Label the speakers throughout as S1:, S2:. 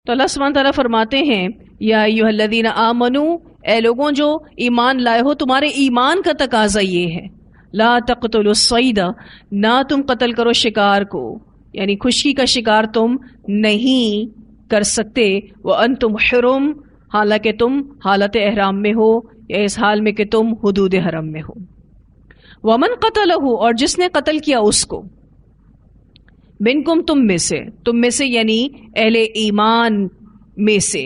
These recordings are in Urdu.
S1: تو اللہ سبحانہ تعالیٰ فرماتے ہیں یا ایھا الذین آمنو، اے لوگوں جو ایمان لائے ہو، تمہارے ایمان کا تقاضا یہ ہے لا تقتلوا الصید، نہ تم قتل کرو شکار کو، یعنی خشکی کا شکار تم نہیں کر سکتے، وانتم حرم، حالانکہ تم حالت احرام میں ہو یا اس حال میں کہ تم حدود حرم میں ہو۔ ومن قتلہ، اور جس نے قتل کیا اس کو، منکم، تم میں سے یعنی اہل ایمان میں سے،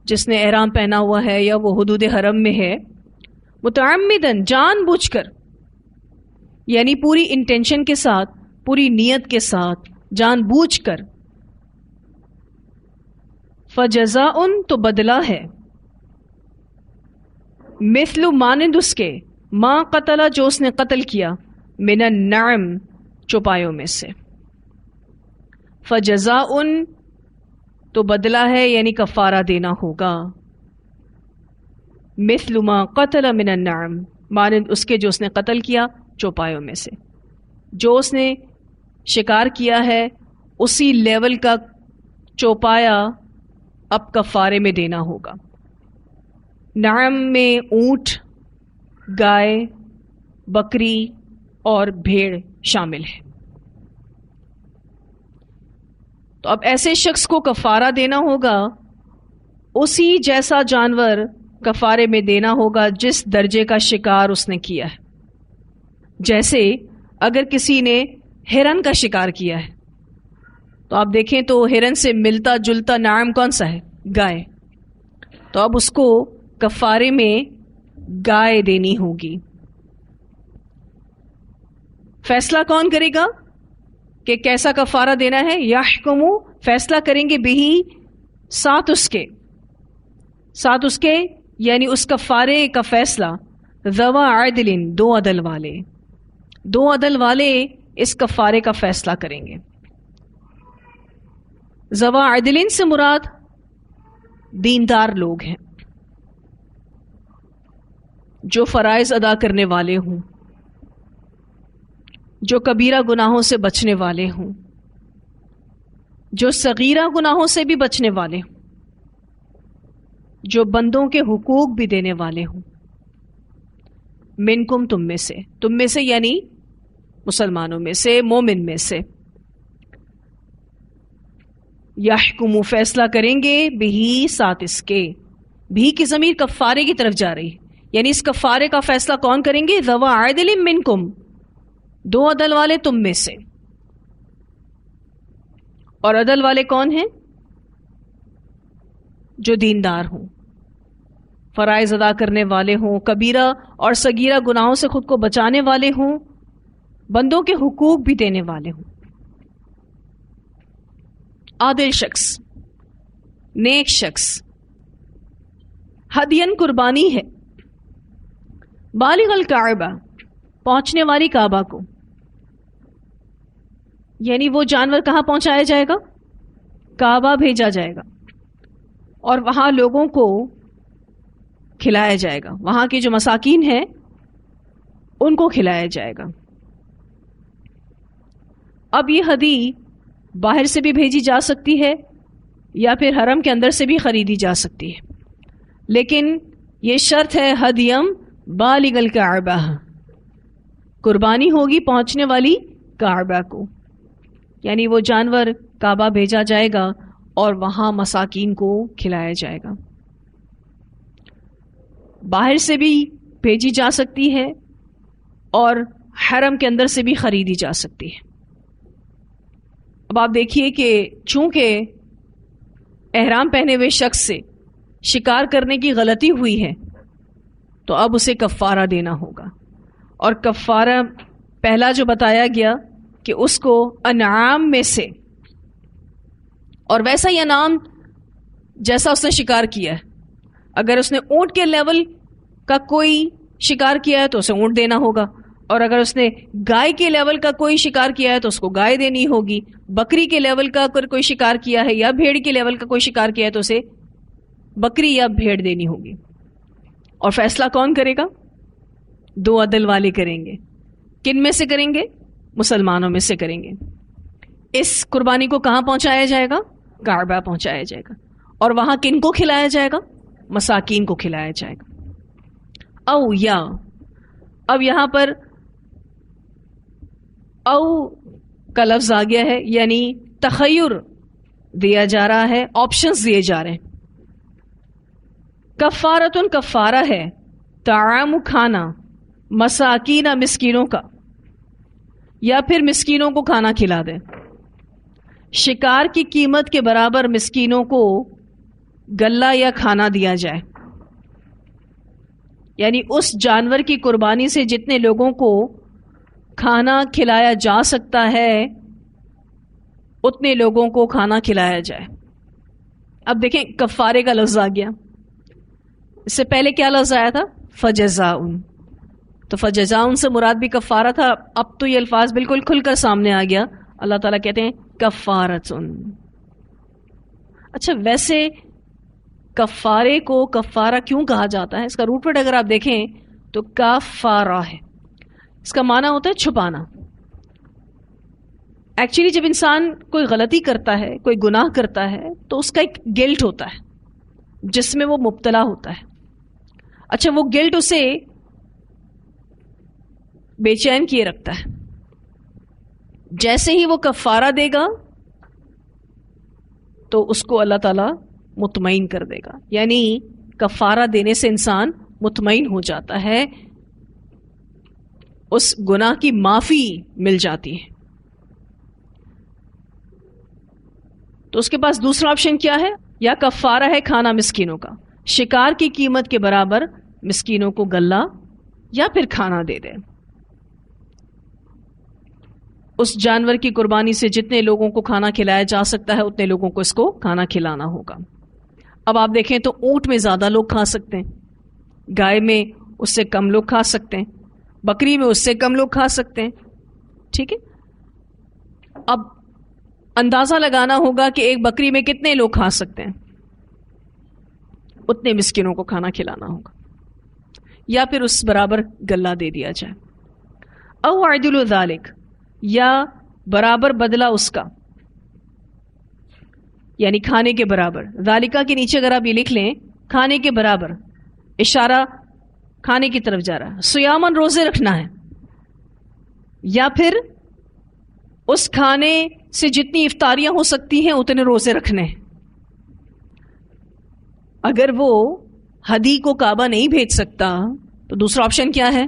S1: جس نے احرام پہنا ہوا ہے یا وہ حدود حرم میں ہے، متعمدن، جان بوجھ کر، یعنی پوری انٹینشن کے ساتھ، پوری نیت کے ساتھ، جان بوجھ کر، فجزاء، تو بدلہ ہے، مثل، مانند اس کے، ما قتل، جو اس نے قتل کیا، من النعم، چوپایوں میں سے، فجزاء، تو بدلہ ہے یعنی کفارہ دینا ہوگا، مثل ما قتل من النعم، مانند اس کے جو اس نے قتل کیا چوپایوں میں سے، جو اس نے شکار کیا ہے اسی لیول کا چوپایا اب کفارے میں دینا ہوگا۔ نعم میں اونٹ، گائے، بکری اور بھیڑ شامل ہے۔ تو اب ایسے شخص کو کفارہ دینا ہوگا، اسی جیسا جانور کفارے میں دینا ہوگا جس درجے کا شکار اس نے کیا ہے۔ جیسے اگر کسی نے ہرن کا شکار کیا ہے تو آپ دیکھیں تو ہرن سے ملتا جلتا نعم کون سا ہے؟ گائے۔ تو اب اس کو کفارے میں گائے دینی ہوگی۔ فیصلہ کون کرے گا کہ کیسا کفارہ دینا ہے؟ یحکمو، فیصلہ کریں گے بہی، ساتھ اس کے یعنی اس کفارے کا فیصلہ، ذوا عدل، دو عدل والے اس کفارے کا فیصلہ کریں گے۔ ذوا عدل سے مراد دیندار لوگ ہیں، جو فرائض ادا کرنے والے ہوں، جو کبیرہ گناہوں سے بچنے والے ہوں، جو صغیرہ گناہوں سے بھی بچنے والے ہوں، جو بندوں کے حقوق بھی دینے والے ہوں۔ منکم، تم میں سے یعنی مسلمانوں میں سے، مومن میں سے، یحکمو، فیصلہ کریں گے، بہی، ساتھ اس کے، بھی کی ضمیر کفارے کی طرف جا رہی ہے، یعنی اس کفارے کا فیصلہ کون کریں گے؟ ذوا عدل منکم، دو عدل والے تم میں سے۔ اور عدل والے کون ہیں؟ جو دیندار ہوں، فرائض ادا کرنے والے ہوں، کبیرہ اور صغیرہ گناہوں سے خود کو بچانے والے ہوں، بندوں کے حقوق بھی دینے والے ہوں۔ عادل شخص، نیک شخص، ہدین، قربانی ہے، بالغ الکعبہ، پہنچنے والی کعبہ کو، یعنی وہ جانور کہاں پہنچایا جائے گا؟ کعبہ بھیجا جائے گا اور وہاں لوگوں کو کھلایا جائے گا، وہاں کے جو مساکین ہیں ان کو کھلایا جائے گا۔ اب یہ ہدی باہر سے بھی بھیجی جا سکتی ہے یا پھر حرم کے اندر سے بھی خریدی جا سکتی ہے، لیکن یہ شرط ہے ہدیم بالغ الکعبہ، قربانی ہوگی پہنچنے والی کعبہ کو، یعنی وہ جانور کعبہ بھیجا جائے گا اور وہاں مساکین کو کھلایا جائے گا۔ باہر سے بھی بھیجی جا سکتی ہے اور حرم کے اندر سے بھی خریدی جا سکتی ہے۔ اب آپ دیکھیے کہ چونکہ احرام پہنے ہوئے شخص سے شکار کرنے کی غلطی ہوئی ہے تو اب اسے کفارہ دینا ہوگا، اور کفارہ پہلا جو بتایا گیا کہ اس کو انعام میں سے، اور ویسا ہی انعام جیسا اس نے شکار کیا ہے، اگر اس نے اونٹ کے لیول کا کوئی شکار کیا ہے تو اسے اونٹ دینا ہوگا، اور اگر اس نے گائے کے لیول کا کوئی شکار کیا ہے تو اس کو گائے دینی ہوگی، بکری کے لیول کا اگر کوئی شکار کیا ہے یا بھیڑ کے لیول کا کوئی شکار کیا ہے تو اسے بکری یا بھیڑ دینی ہوگی۔ اور فیصلہ کون کرے گا؟ دو عدل والے کریں گے۔ کن میں سے کریں گے؟ مسلمانوں میں سے کریں گے۔ اس قربانی کو کہاں پہنچایا جائے گا؟ کعبہ پہنچایا جائے گا. اور وہاں کن کو کھلایا جائے گا؟ مساکین کو کھلایا جائے گا. او یا، اب یہاں پر او کا لفظ آ گیا ہے، یعنی تخیر دیا جا رہا ہے، آپشنز دیے جا رہے ہیں. کفارتن کفارہ ہے، طعام کھانا، مساکین مسکینوں کا، یا پھر مسکینوں کو کھانا کھلا دیں. شکار کی قیمت کے برابر مسکینوں کو گلہ یا کھانا دیا جائے، یعنی اس جانور کی قربانی سے جتنے لوگوں کو کھانا کھلایا جا سکتا ہے اتنے لوگوں کو کھانا کھلایا جائے. اب دیکھیں کفارے کا لفظ آ گیا، اس سے پہلے کیا لفظ آیا تھا؟ فجزاؤن. تو فجزاؤن سے مراد بھی کفارہ تھا. اب تو یہ الفاظ بالکل کھل کر سامنے آ گیا. اللہ تعالیٰ کہتے ہیں کفارتن. اچھا، ویسے کفارے کو کفارہ کیوں کہا جاتا ہے؟ اس کا روٹ ورڈ اگر آپ دیکھیں تو کفارہ ہے، اس کا معنی ہوتا ہے چھپانا. ایکچولی جب انسان کوئی غلطی کرتا ہے، کوئی گناہ کرتا ہے، تو اس کا ایک گلٹ ہوتا ہے جس میں وہ مبتلا ہوتا ہے. اچھا، وہ گلٹ اسے بے چین کیے رکھتا ہے. جیسے ہی وہ کفارہ دے گا تو اس کو اللہ تعالیٰ مطمئن کر دے گا. یعنی کفارہ دینے سے انسان مطمئن ہو جاتا ہے، اس گناہ کی معافی مل جاتی ہے. تو اس کے پاس دوسرا آپشن کیا ہے؟ یا کفارہ ہے کھانا مسکینوں کا، شکار کی قیمت کے برابر مسکینوں کو گلہ یا پھر کھانا دے دے. اس جانور کی قربانی سے جتنے لوگوں کو کھانا کھلایا جا سکتا ہے اتنے لوگوں کو اس کو کھانا کھلانا ہوگا. اب آپ دیکھیں تو اونٹ میں زیادہ لوگ کھا سکتے ہیں، گائے میں اس سے کم لوگ کھا سکتے ہیں، بکری میں اس سے کم لوگ کھا سکتے ہیں. ٹھیک ہے، اب اندازہ لگانا ہوگا کہ ایک بکری میں کتنے لوگ کھا سکتے ہیں، اتنے مسکینوں کو کھانا کھلانا ہوگا، یا پھر اس برابر گلہ دے دیا جائے. او عدل ذالک، یا برابر بدلہ اس کا، یعنی کھانے کے برابر. ذالکہ کے نیچے اگر آپ یہ لکھ لیں کھانے کے برابر، اشارہ کھانے کی طرف جا رہا ہے. سیامن، روزے رکھنا ہے، یا پھر اس کھانے سے جتنی افطاریاں ہو سکتی ہیں اتنے روزے رکھنے ہیں. اگر وہ ہدی کو کعبہ نہیں بھیج سکتا تو دوسرا آپشن کیا ہے؟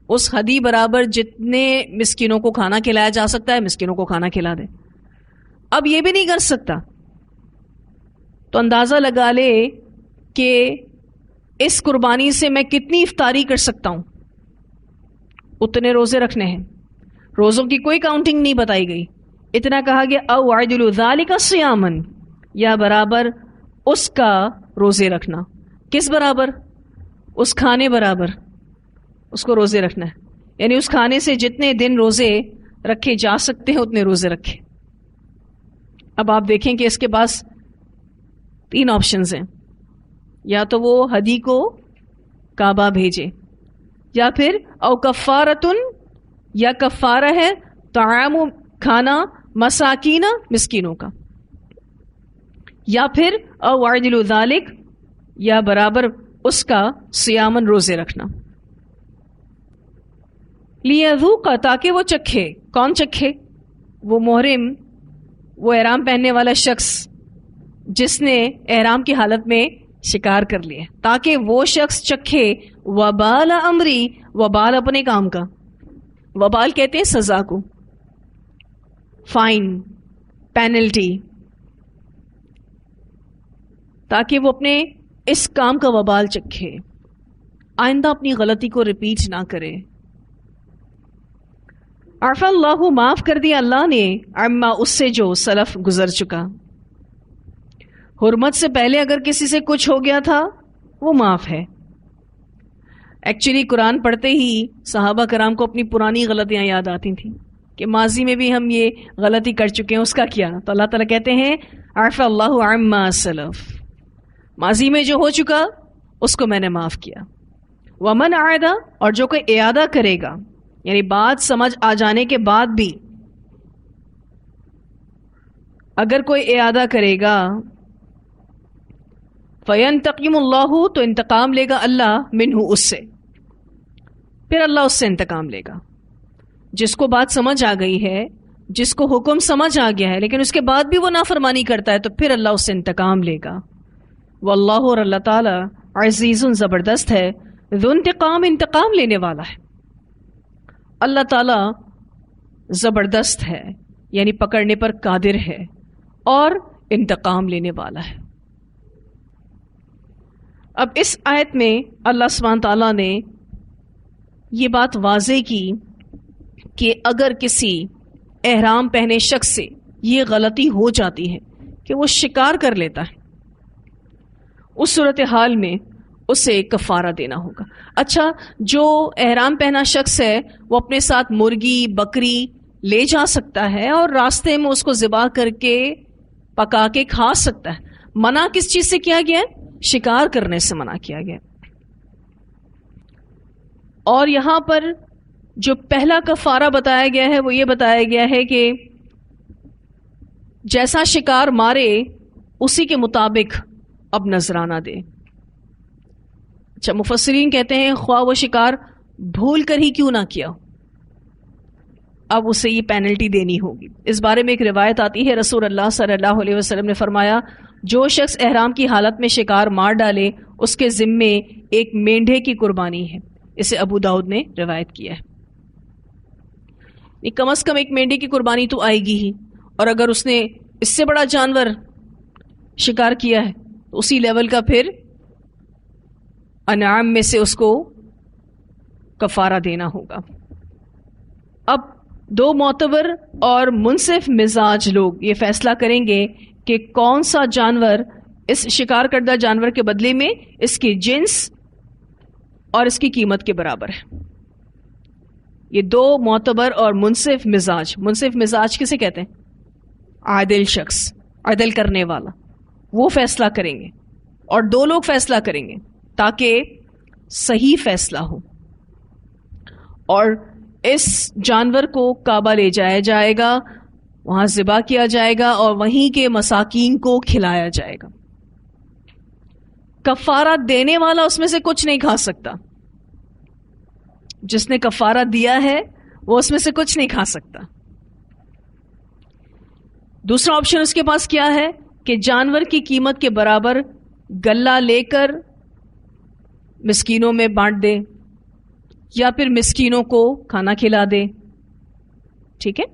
S1: اس ہدی برابر جتنے مسکینوں کو کھانا کھلایا جا سکتا ہے مسکینوں کو کھانا کھلا دے. اب یہ بھی نہیں کر سکتا تو اندازہ لگا لے کہ اس قربانی سے میں کتنی افطاری کر سکتا ہوں، اتنے روزے رکھنے ہیں. روزوں کی کوئی کاؤنٹنگ نہیں بتائی گئی، اتنا کہا گیا او عدل ذالک صیامن، یا برابر اس کا روزے رکھنا. کس برابر؟ اس کھانے برابر اس کو روزے رکھنا ہے. یعنی اس کھانے سے جتنے دن روزے رکھے جا سکتے ہیں اتنے روزے رکھے. اب آپ دیکھیں کہ اس کے پاس 3 آپشنز ہیں، یا تو وہ ہدی کو کعبہ بھیجے، یا پھر او کفارتن، یا کفارہ ہے طعام کھانا، مساکین مسکینوں کا، یا پھر او عدل ذالک، یا برابر اس کا صیامن روزے رکھنا. لیذوق، تاکہ وہ چکھے. کون چکھے؟ وہ محرم، وہ احرام پہننے والا شخص جس نے احرام کی حالت میں شکار کر لیا، تاکہ وہ شخص چکھے وبال امری، وبال اپنے کام کا. وبال کہتے ہیں سزا کو، فائن، پینلٹی، تاکہ وہ اپنے اس کام کا وبال چکھے، آئندہ اپنی غلطی کو ریپیٹ نہ کرے. عفا اللہ، معاف کر دیا اللہ نے، عما، اس سے جو سلف گزر چکا. حرمت سے پہلے اگر کسی سے کچھ ہو گیا تھا وہ معاف ہے. ایکچولی قرآن پڑھتے ہی صحابہ کرام کو اپنی پرانی غلطیاں یاد آتی تھیں کہ ماضی میں بھی ہم یہ غلطی کر چکے ہیں، اس کا کیا؟ تو اللہ تعالیٰ کہتے ہیں عفا اللہ عما سلف، ماضی میں جو ہو چکا اس کو میں نے معاف کیا. ومن عاد، اور جو کوئی اعادہ کرے گا، یعنی بات سمجھ آ جانے کے بعد بھی اگر کوئی اعادہ کرے گا فَيَنْتَقِمُ اللَّهُ تو انتقام لے گا اللہ منہ اس سے، پھر اللہ اس سے انتقام لے گا. جس کو بات سمجھ آ گئی ہے، جس کو حکم سمجھ آ گیا ہے لیکن اس کے بعد بھی وہ نافرمانی کرتا ہے تو پھر اللہ اس سے انتقام لے گا. واللہ اور اللہ تعالی عزیز زبردست ہے، ذو انتقام انتقام لینے والا ہے. اللہ تعالی زبردست ہے یعنی پکڑنے پر قادر ہے اور انتقام لینے والا ہے. اب اس آیت میں اللہ سبحانہ تعالیٰ نے یہ بات واضح کی کہ اگر کسی احرام پہنے شخص سے یہ غلطی ہو جاتی ہے کہ وہ شکار کر لیتا ہے، اس صورتحال میں اسے کفارہ دینا ہوگا. اچھا، جو احرام پہنا شخص ہے وہ اپنے ساتھ مرغی بکری لے جا سکتا ہے اور راستے میں اس کو ذبح کر کے پکا کے کھا سکتا ہے. منع کس چیز سے کیا گیا ہے؟ شکار کرنے سے منع کیا گیا. اور یہاں پر جو پہلا کفارہ بتایا گیا ہے وہ یہ بتایا گیا ہے کہ جیسا شکار مارے اسی کے مطابق اب نذرانہ دے. اچھا، مفسرین کہتے ہیں خواہ وہ شکار بھول کر ہی کیوں نہ کیا، اب اسے یہ پینلٹی دینی ہوگی. اس بارے میں ایک روایت آتی ہے، رسول اللہ صلی اللہ علیہ وسلم نے فرمایا جو شخص احرام کی حالت میں شکار مار ڈالے اس کے ذمے ایک مینڈھے کی قربانی ہے. اسے ابو داؤد نے روایت کیا ہے. کم از کم ایک مینڈھے کی قربانی تو آئے گی ہی، اور اگر اس نے اس سے بڑا جانور شکار کیا ہے تو اسی لیول کا پھر انعام میں سے اس کو کفارہ دینا ہوگا. اب دو معتبر اور منصف مزاج لوگ یہ فیصلہ کریں گے کہ کون سا جانور اس شکار کردہ جانور کے بدلے میں اس کی جنس اور اس کی قیمت کے برابر ہے. یہ دو معتبر اور منصف مزاج کسے کہتے ہیں؟ عادل شخص، عدل کرنے والا، وہ فیصلہ کریں گے. اور دو لوگ فیصلہ کریں گے تاکہ صحیح فیصلہ ہو. اور اس جانور کو کعبہ لے جایا جائے گا، وہاں ذبح کیا جائے گا اور وہیں کے مساکین کو کھلایا جائے گا. کفارہ دینے والا اس میں سے کچھ نہیں کھا سکتا. جس نے کفارہ دیا ہے وہ اس میں سے کچھ نہیں کھا سکتا. دوسرا آپشن اس کے پاس کیا ہے کہ جانور کی قیمت کے برابر گلہ لے کر مسکینوں میں بانٹ دے یا پھر مسکینوں کو کھانا کھلا دے. ٹھیک ہے.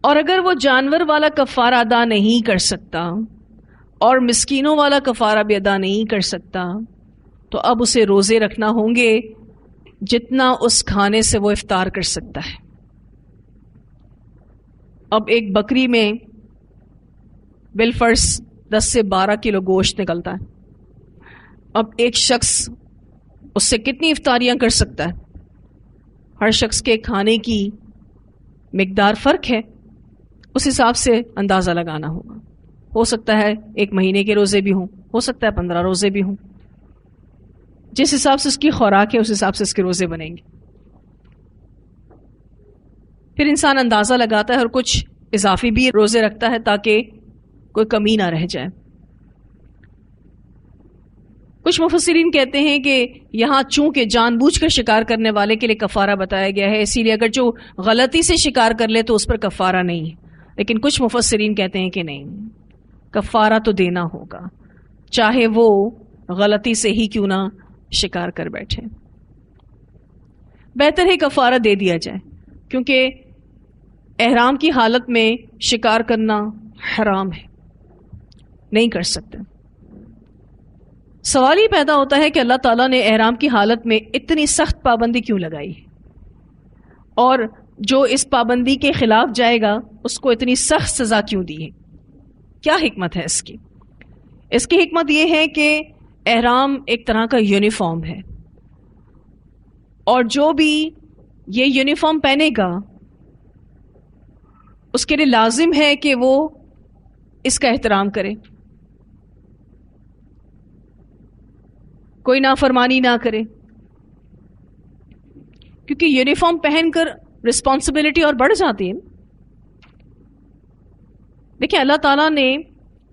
S1: اور اگر وہ جانور والا کفارہ ادا نہیں کر سکتا اور مسکینوں والا کفارہ بھی ادا نہیں کر سکتا تو اب اسے روزے رکھنا ہوں گے جتنا اس کھانے سے وہ افطار کر سکتا ہے. اب ایک بکری میں بالفرض 10 سے 12 کلو گوشت نکلتا ہے. اب ایک شخص اس سے کتنی افطاریاں کر سکتا ہے؟ ہر شخص کے کھانے کی مقدار فرق ہے، اس حساب سے اندازہ لگانا ہوگا. ہو سکتا ہے 1 مہینے کے روزے بھی ہوں، ہو سکتا ہے 15 روزے بھی ہوں. جس حساب سے اس کی خوراک ہے اس حساب سے اس کے روزے بنیں گے. پھر انسان اندازہ لگاتا ہے اور کچھ اضافی بھی روزے رکھتا ہے تاکہ کوئی کمی نہ رہ جائے. کچھ مفسرین کہتے ہیں کہ یہاں چونکہ جان بوجھ کر شکار کرنے والے کے لیے کفارہ بتایا گیا ہے، اسی لیے اگر جو غلطی سے شکار کر لے تو اس پر کفارہ نہیں ہے. لیکن کچھ مفسرین کہتے ہیں کہ نہیں، کفارہ تو دینا ہوگا چاہے وہ غلطی سے ہی کیوں نہ شکار کر بیٹھے. بہتر ہے کفارہ دے دیا جائے کیونکہ احرام کی حالت میں شکار کرنا حرام ہے، نہیں کر سکتے. سوال یہ پیدا ہوتا ہے کہ اللہ تعالیٰ نے احرام کی حالت میں اتنی سخت پابندی کیوں لگائی ہے، اور جو اس پابندی کے خلاف جائے گا اس کو اتنی سخت سزا کیوں دی ہے؟ کیا حکمت ہے اس کی؟ اس کی حکمت یہ ہے کہ احرام ایک طرح کا یونیفارم ہے، اور جو بھی یہ یونیفارم پہنے گا اس کے لیے لازم ہے کہ وہ اس کا احترام کرے، کوئی نافرمانی نہ کرے. کیونکہ یونیفارم پہن کر رسپانسبلٹی اور بڑھ جاتی ہے. دیکھیں اللہ تعالیٰ نے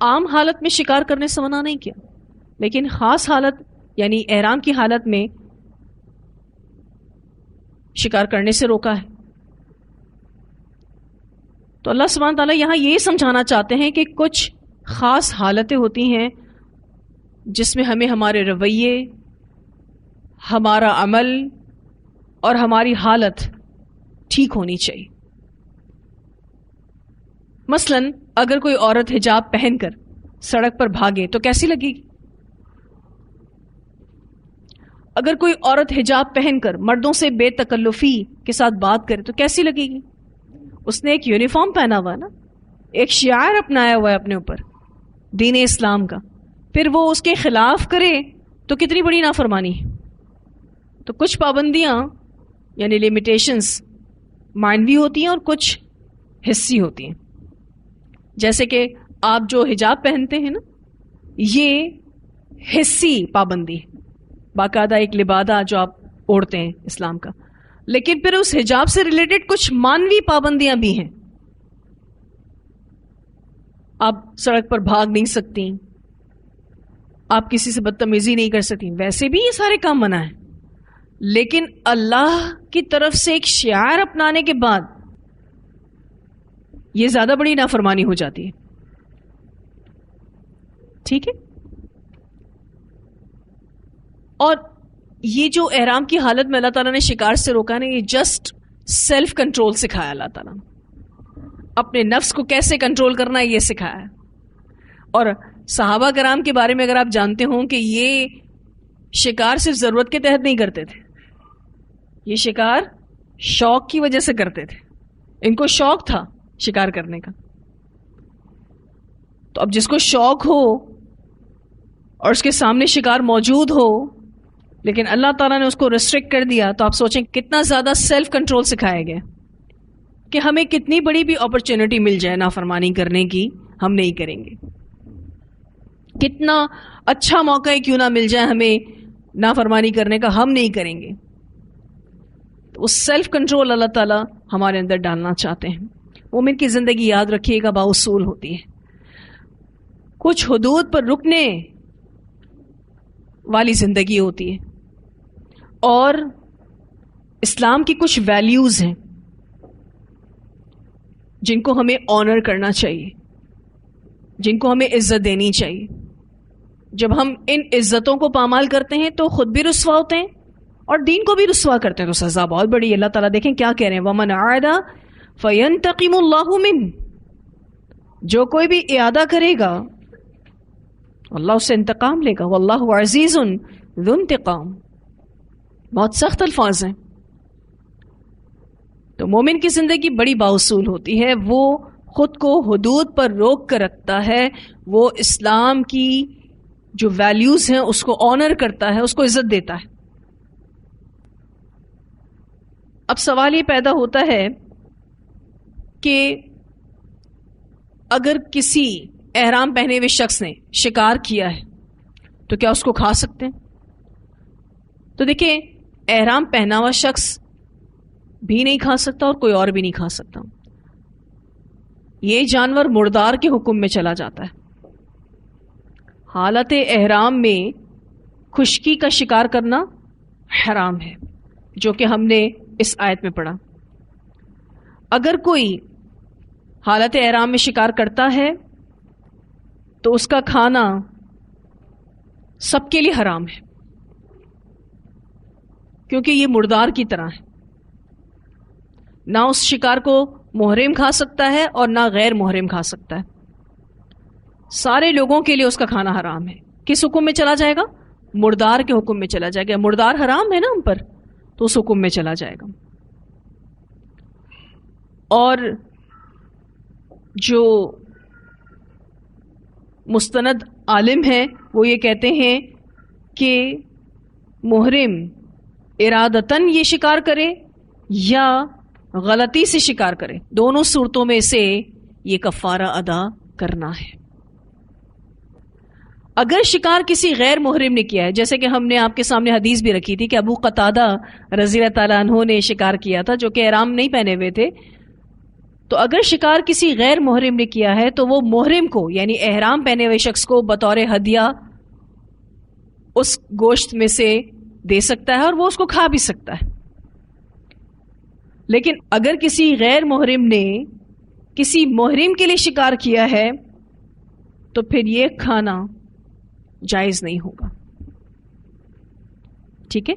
S1: عام حالت میں شکار کرنے سے منع نہیں کیا، لیکن خاص حالت یعنی احرام کی حالت میں شکار کرنے سے روکا ہے۔ تو اللہ سبحانہ تعالیٰ یہاں یہ سمجھانا چاہتے ہیں کہ کچھ خاص حالتیں ہوتی ہیں جس میں ہمیں ہمارے رویے، ہمارا عمل اور ہماری حالت ٹھیک ہونی چاہیے۔ مثلا اگر کوئی عورت حجاب پہن کر سڑک پر بھاگے تو کیسی لگے گی؟ اگر کوئی عورت حجاب پہن کر مردوں سے بے تکلفی کے ساتھ بات کرے تو کیسی لگے گی؟ اس نے ایک یونیفارم پہنا ہوا ہے نا، ایک شعار اپنایا ہوا ہے اپنے اوپر دین اسلام کا، پھر وہ اس کے خلاف کرے تو کتنی بڑی نافرمانی ہے۔ تو کچھ پابندیاں یعنی لیمیٹیشنز معنوی ہوتی ہیں اور کچھ حسی ہوتی ہیں، جیسے کہ آپ جو حجاب پہنتے ہیں نا، یہ حسی پابندی ہے، باقاعدہ ایک لبادہ جو آپ اوڑھتے ہیں اسلام کا، لیکن پھر اس حجاب سے ریلیٹڈ کچھ مانوی پابندیاں بھی ہیں۔ آپ سڑک پر بھاگ نہیں سکتی، آپ کسی سے بدتمیزی نہیں کر سکتی، ویسے بھی یہ سارے کام منع ہیں، لیکن اللہ کی طرف سے ایک شعار اپنانے کے بعد یہ زیادہ بڑی نافرمانی ہو جاتی ہے۔ ٹھیک ہے؟ اور یہ جو احرام کی حالت میں اللہ تعالیٰ نے شکار سے روکا نا، یہ جسٹ سیلف کنٹرول سکھایا اللہ تعالیٰ نے، اپنے نفس کو کیسے کنٹرول کرنا ہے یہ سکھایا ہے۔ اور صحابہ کرام کے بارے میں اگر آپ جانتے ہوں کہ یہ شکار صرف ضرورت کے تحت نہیں کرتے تھے، یہ شکار شوق کی وجہ سے کرتے تھے، ان کو شوق تھا شکار کرنے کا۔ تو اب جس کو شوق ہو اور اس کے سامنے شکار موجود ہو لیکن اللہ تعالیٰ نے اس کو ریسٹرکٹ کر دیا، تو آپ سوچیں کتنا زیادہ سیلف کنٹرول سکھایا گیا کہ ہمیں کتنی بڑی بھی اپرچونٹی مل جائے نافرمانی کرنے کی ہم نہیں کریں گے، کتنا اچھا موقع ہی کیوں نہ مل جائے ہمیں نافرمانی کرنے کا ہم نہیں کریں گے۔ تو وہ سیلف کنٹرول اللہ تعالیٰ ہمارے اندر ڈالنا چاہتے ہیں۔ مومن کی زندگی یاد رکھیے گا بااصول ہوتی ہے، کچھ حدود پر رکنے والی زندگی ہوتی ہے، اور اسلام کی کچھ ویلیوز ہیں جن کو ہمیں آنر کرنا چاہیے، جن کو ہمیں عزت دینی چاہیے۔ جب ہم ان عزتوں کو پامال کرتے ہیں تو خود بھی رسوا ہوتے ہیں اور دین کو بھی رسوا کرتے ہیں، تو سزا بہت بڑی ہے۔ اللہ تعالیٰ دیکھیں کیا کہہ رہے ہیں، وَمَنْ عَادَ فَيَنْتَقِمُ اللَّهُ مِنْهُ، جو کوئی بھی اعادہ کرے گا اللہ اس سے انتقام لے گا، وَاللَّهُ عَزِيزٌ ذُو انتقام، بہت سخت الفاظ ہیں۔ تو مومن کی زندگی بڑی بااصول ہوتی ہے، وہ خود کو حدود پر روک کر رکھتا ہے، وہ اسلام کی جو ویلیوز ہیں اس کو آنر کرتا ہے، اس کو عزت دیتا ہے۔ اب سوال یہ پیدا ہوتا ہے کہ اگر کسی احرام پہنے ہوئے شخص نے شکار کیا ہے تو کیا اس کو کھا سکتے ہیں؟ تو دیکھیں، احرام پہنا ہوا شخص بھی نہیں کھا سکتا اور کوئی اور بھی نہیں کھا سکتا، یہ جانور مردار کے حکم میں چلا جاتا ہے۔ حالت احرام میں خشکی کا شکار کرنا حرام ہے، جو کہ ہم نے اس آیت میں پڑھا۔ اگر کوئی حالت احرام میں شکار کرتا ہے تو اس کا کھانا سب کے لیے حرام ہے، کیونکہ یہ مردار کی طرح ہے، نہ اس شکار کو محرم کھا سکتا ہے اور نہ غیر محرم کھا سکتا ہے، سارے لوگوں کے لیے اس کا کھانا حرام ہے۔ کس حکم میں چلا جائے گا؟ مردار کے حکم میں چلا جائے گا، مردار حرام ہے نا ہم پر، تو اس حکم میں چلا جائے گا۔ اور جو مستند عالم ہیں وہ یہ کہتے ہیں کہ محرم ارادتاً یہ شکار کرے یا غلطی سے شکار کرے، دونوں صورتوں میں سے یہ کفارہ ادا کرنا ہے۔ اگر شکار کسی غیر محرم نے کیا ہے، جیسے کہ ہم نے آپ کے سامنے حدیث بھی رکھی تھی کہ ابو قتادہ رضی اللہ تعالیٰ عنہ نے شکار کیا تھا، جو کہ احرام نہیں پہنے ہوئے تھے، تو اگر شکار کسی غیر محرم نے کیا ہے تو وہ محرم کو یعنی احرام پہنے ہوئے شخص کو بطور ہدیہ اس گوشت میں سے دے سکتا ہے اور وہ اس کو کھا بھی سکتا ہے. لیکن اگر کسی غیر محرم نے کسی محرم کے لیے شکار کیا ہے تو پھر یہ کھانا جائز نہیں ہوگا. ٹھیک ہے.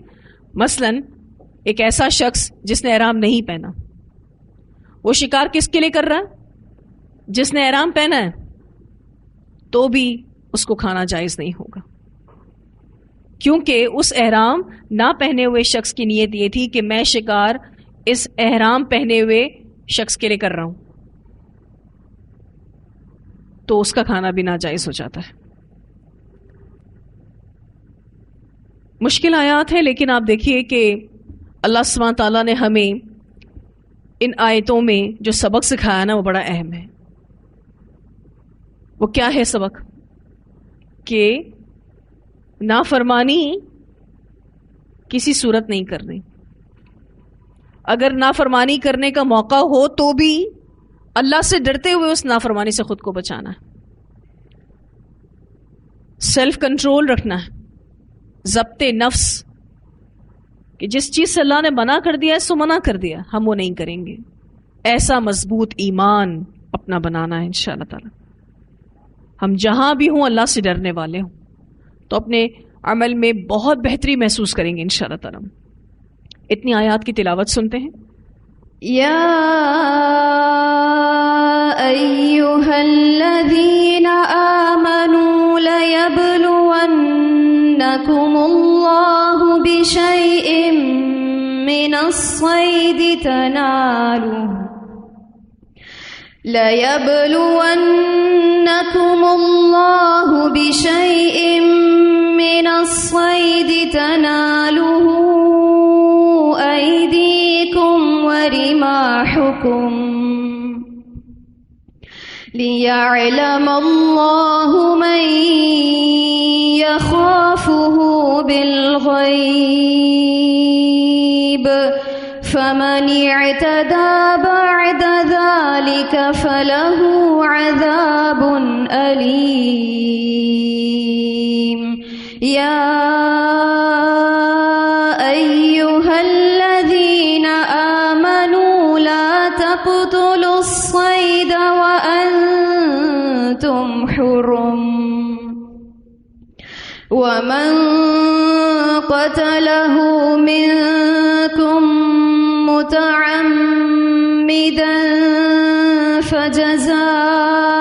S1: مثلا ایک ایسا شخص جس نے احرام نہیں پہنا، وہ شکار کس کے لیے کر رہا ہے؟ جس نے احرام پہنا ہے، تو بھی اس کو کھانا جائز نہیں ہوگا، کیونکہ اس احرام نہ پہنے ہوئے شخص کی نیت یہ تھی کہ میں شکار اس احرام پہنے ہوئے شخص کے لیے کر رہا ہوں، تو اس کا کھانا بھی ناجائز ہو جاتا ہے. مشکل آیات ہے، لیکن آپ دیکھیے کہ اللہ سبحانہ تعالیٰ نے ہمیں ان آیتوں میں جو سبق سکھایا نا وہ بڑا اہم ہے. وہ کیا ہے سبق؟ کہ نافرمانی کسی صورت نہیں کرنی. اگر نافرمانی کرنے کا موقع ہو تو بھی اللہ سے ڈرتے ہوئے اس نافرمانی سے خود کو بچانا ہے. سیلف کنٹرول رکھنا ہے، ضبط نفس، کہ جس چیز سے اللہ نے منع کر دیا ہے سو منع کر دیا، ہم وہ نہیں کریں گے. ایسا مضبوط ایمان اپنا بنانا ہے انشاءاللہ تعالی. ہم جہاں بھی ہوں اللہ سے ڈرنے والے ہوں تو اپنے عمل میں بہت بہتری محسوس کریں گے انشاءاللہ تعالی. اتنی آیات کی تلاوت سنتے ہیں.
S2: یا ایھا الذین آمنوا لیبلونکم اللہ بشیء من الصید لَيَبْلُوَنَّكُمُ اللَّهُ بِشَيْءٍ مِّنَ الصَّيْدِ تَنَالُهُ أَيْدِيكُمْ وَرِمَاحُكُمْ لِيَعْلَمَ اللَّهُ مَن يَخَافُهُ بِالْغَيْبِ فَمَنِ اعْتَدَى بَعْدَ ذَلِكَ فَلَهُ عَذَابٌ أَلِيمٌ. يَا أَيُّهَا الَّذِينَ آمَنُوا لَا تَقْتُلُوا الصَّيْدَ وَأَنْتُمْ حُرُمٌ وَمَنْ قَتَلَهُ مِنْكُمْ متعمدا فجزاء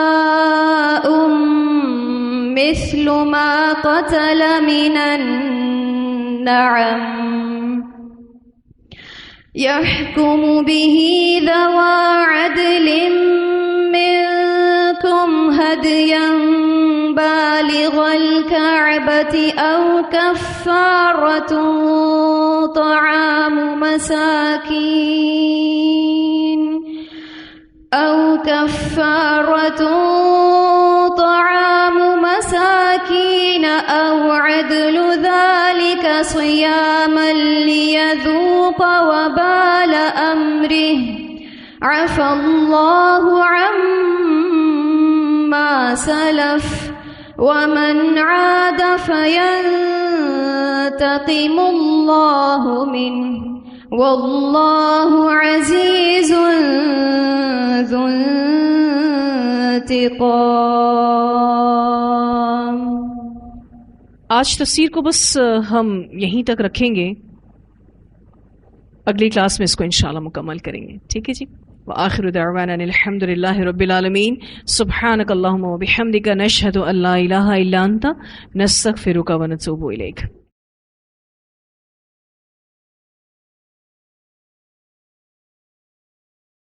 S2: مثل ما قتل من النعم يحكم به ذوى عدل منكم هديا بالغ الكعبة أو كفارة طعام مساكين أو عدل ذلك صياما ليذوق وبال أمره عفى الله عما سلف ومن عاد فينتقم الله منه واللہ عزیز ذو انتقام.
S1: آج تفسیر کو بس ہم یہیں تک رکھیں گے، اگلی کلاس میں اس کو انشاءاللہ مکمل کریں گے. ٹھیک ہے جی. وآخر دعوانا الحمد للہ رب العالمین. سبحانک اللہم وبحمدک نشہد ان لا الہ الا انت نستغفرک ونتوب الیک.